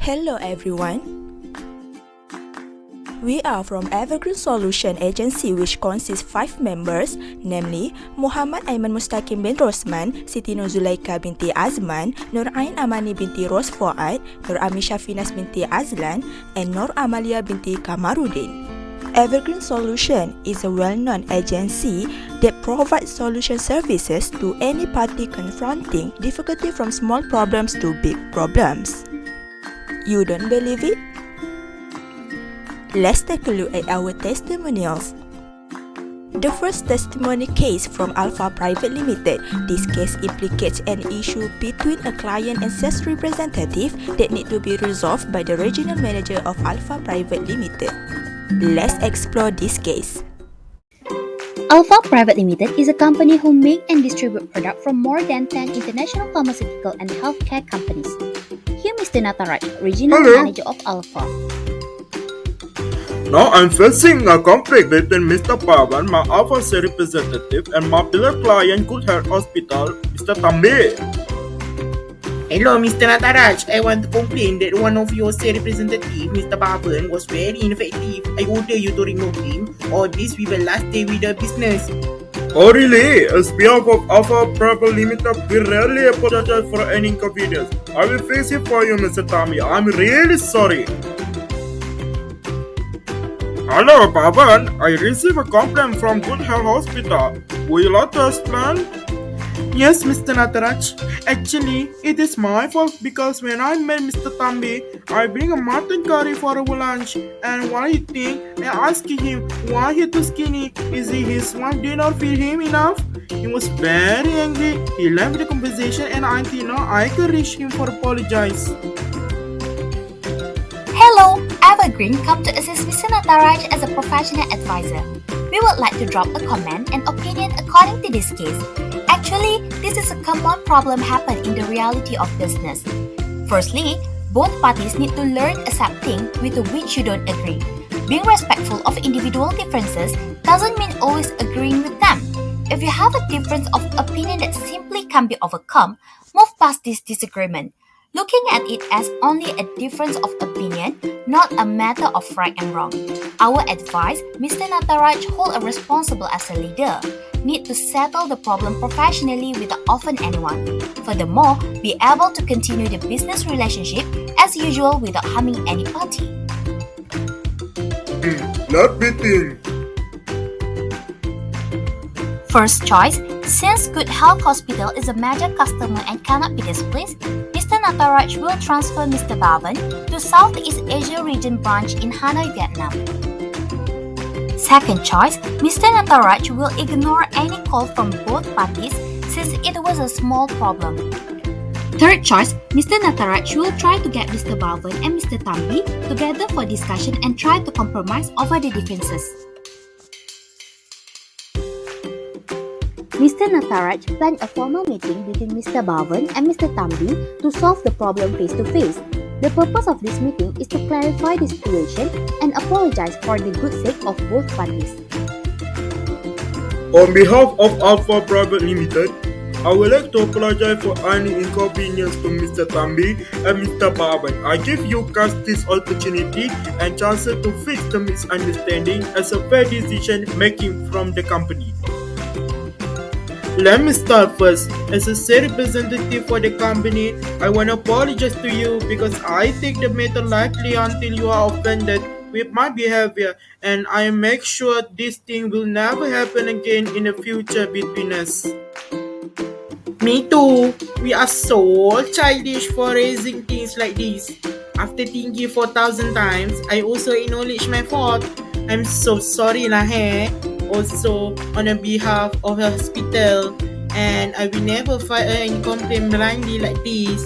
Hello everyone. We are from Evergreen Solution Agency, which consists 5 members, namely Muhammad Aiman Mustaqim bin Rosman, Siti Nuzulaika binti Azman, Nur Ain Amani binti Ros Fuad, Nur Amisha Finas binti Azlan, and Nur Amalia binti Kamarudin. Evergreen Solution is a well-known agency that provides solution services to any party confronting difficulty from small problems to big problems. You don't believe it? Let's take a look at our testimonials. The first testimony case from Alpha Private Limited. This case implicates an issue between a client and sales representative that need to be resolved by the regional manager of Alpha Private Limited. Let's explore this case. Alpha Private Limited is a company who make and distribute products from more than 10 international pharmaceutical and healthcare companies. Here Mr. Nataraj, Regional Manager of Alpha. Now I'm facing a conflict between Mr. Pawan, my Alpha sales representative, and my beloved client, Good Health Hospital, Mr. Tambe. Hello, Mr. Nataraj. I want to complain that one of your sales representatives, Mr. Pawan, was very ineffective. I order you to remove him, or this we will last day with the business. Oh really? As behalf of Alpha Private Limited, we rarely apologize for any inconvenience. I will fix it for you, Mr. Tambe. I'm really sorry. Hello, Pawan. I received a complaint from Good Health Hospital. Would you like to explain? Yes, Mr. Nataraj. Actually, it is my fault because when I met Mr. Tambe, I bring a mutton curry for our lunch. And what do you think? I asked him why he too skinny. Is it his wife did not feed him enough? He was very angry. He left the conversation and until now I can reach him for apologize. Hello, Evergreen come to assist Mr. Nataraj as a professional advisor. We would like to drop a comment and opinion according to this case. Actually, this is a common problem happen in the reality of business. Firstly, both parties need to learn accepting with which you don't agree. Being respectful of individual differences doesn't mean always agreeing with them. If you have a difference of opinion that simply can be overcome, move past this disagreement. Looking at it as only a difference of opinion, not a matter of right and wrong. Our advice, Mr. Nataraj hold a responsible as a leader, need to settle the problem professionally without offend anyone. Furthermore, be able to continue the business relationship as usual without harming any party. Let me think. First choice, since Good Health Hospital is a major customer and cannot be displeased, Mr. Nataraj will transfer Mr. Pawan to Southeast Asia region branch in Hanoi, Vietnam. Second choice, Mr. Nataraj will ignore any call from both parties since it was a small problem. Third choice, Mr. Nataraj will try to get Mr. Pawan and Mr. Tambe together for discussion and try to compromise over the differences. Mr. Nataraj planned a formal meeting between Mr. Pawan and Mr. Tambe to solve the problem face-to-face. The purpose of this meeting is to clarify the situation and apologize for the good sake of both parties. On behalf of Alpha Private Limited, I would like to apologize for any inconvenience to Mr. Tambe and Mr. Pawan. I give you guys this opportunity and chance to fix the misunderstanding as a fair decision making from the company. Let me start first. As a sales representative for the company, I want to apologize to you because I take the matter lightly until you are offended with my behavior, and I make sure this thing will never happen again in the future between us. Me too. We are so childish for raising things like this. After thinking 4,000 times, I also acknowledge my fault. I'm so sorry lah Also on behalf of the hospital, and I will never file any complaint blindly like this.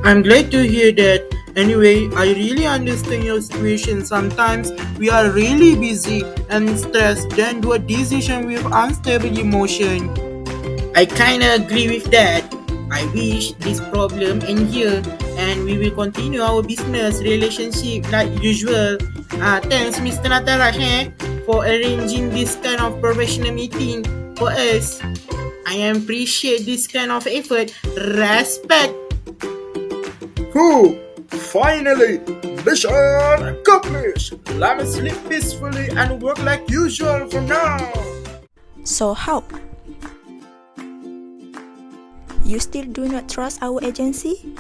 I'm glad to hear that. Anyway, I really understand your situation. Sometimes we are really busy and stressed, then do a decision with unstable emotion. I kinda agree with that. I wish this problem end here and we will continue our business relationship like usual. Thanks Mr. Nataraj for arranging this kind of professional meeting for us. I appreciate this kind of effort. Respect. Whew! Finally! Mission accomplished! Let me sleep peacefully and work like usual from now! So how? You still do not trust our agency?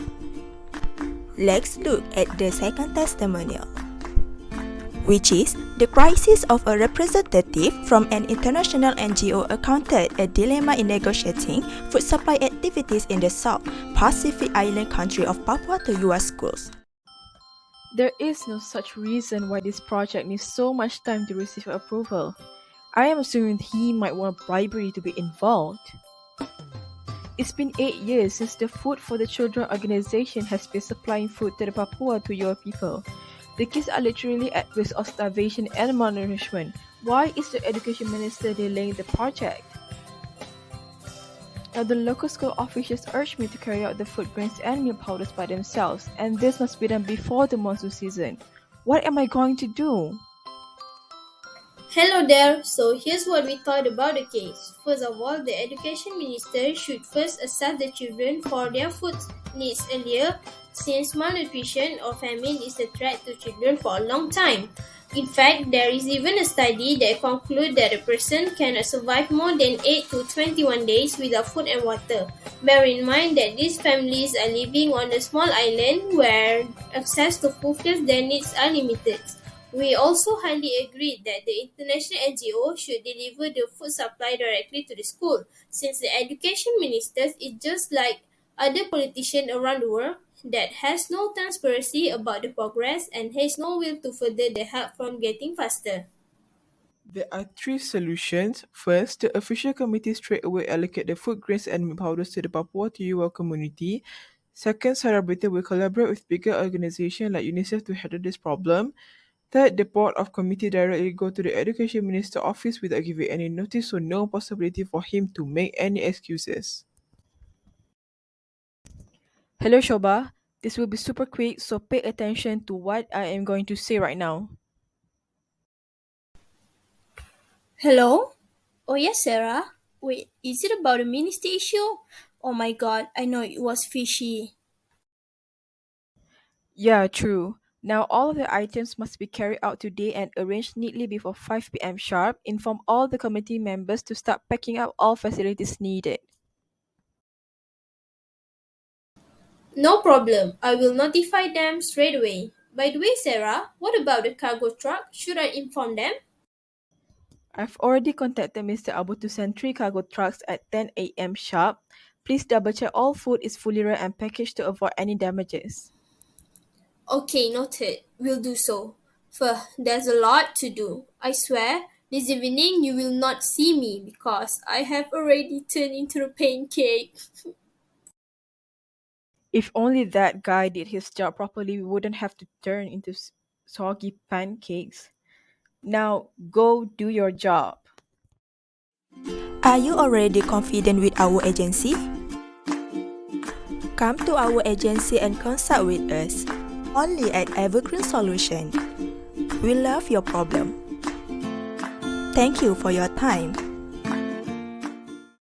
Let's look at the second testimonial, which is the crisis of a representative from an international NGO encountered a dilemma in negotiating food supply activities in the South Pacific island country of Papua to US schools. There is no such reason why this project needs so much time to receive approval. I am assuming he might want bribery to be involved. It's been 8 years since the Food for the Children organization has been supplying food to the Papua to your people. The kids are literally at risk of starvation and malnourishment. Why is the education minister delaying the project? Now the local school officials urged me to carry out the food grains and milk powders by themselves, and this must be done before the monsoon season. What am I going to do? Hello there, so here's what we thought about the case. First of all, the education minister should first assess the children for their food needs earlier, since malnutrition or famine is a threat to children for a long time. In fact, there is even a study that concludes that a person cannot survive more than 8 to 21 days without food and water. Bear in mind that these families are living on a small island where access to fulfill their needs are limited. We also highly agree that the international NGO should deliver the food supply directly to the school, since the education minister is just like other politicians around the world that has no transparency about the progress and has no will to further the help from getting faster. There are 3 solutions. First, the official committee straight away allocate the food grains and milk powders to the Papua Tuiwa community. Second, Sarah Britain will collaborate with bigger organizations like UNICEF to handle this problem. Third, the board of committee directly go to the education minister office without giving any notice, so no possibility for him to make any excuses. Hello Shoba, this will be super quick, so pay attention to what I am going to say right now. Hello? Oh yes, Sarah. Wait, is it about the minister issue? Oh my god, I know it was fishy. Yeah, true. Now all of the items must be carried out today and arranged neatly before 5 p.m. sharp. Inform all the committee members to start packing up all facilities needed. No problem. I will notify them straight away. By the way, Sarah, what about the cargo truck? Should I inform them? I've already contacted Mr. Abu to send 3 cargo trucks at 10 a.m. sharp. Please double check all food is fully wrapped and packaged to avoid any damages. Okay, noted. We'll do so. There's a lot to do. I swear, this evening you will not see me because I have already turned into a pancake. If only that guy did his job properly, we wouldn't have to turn into soggy pancakes. Now, go do your job. Are you already confident with our agency? Come to our agency and consult with us. Only at Evergreen Solution. We love your problem. Thank you for your time.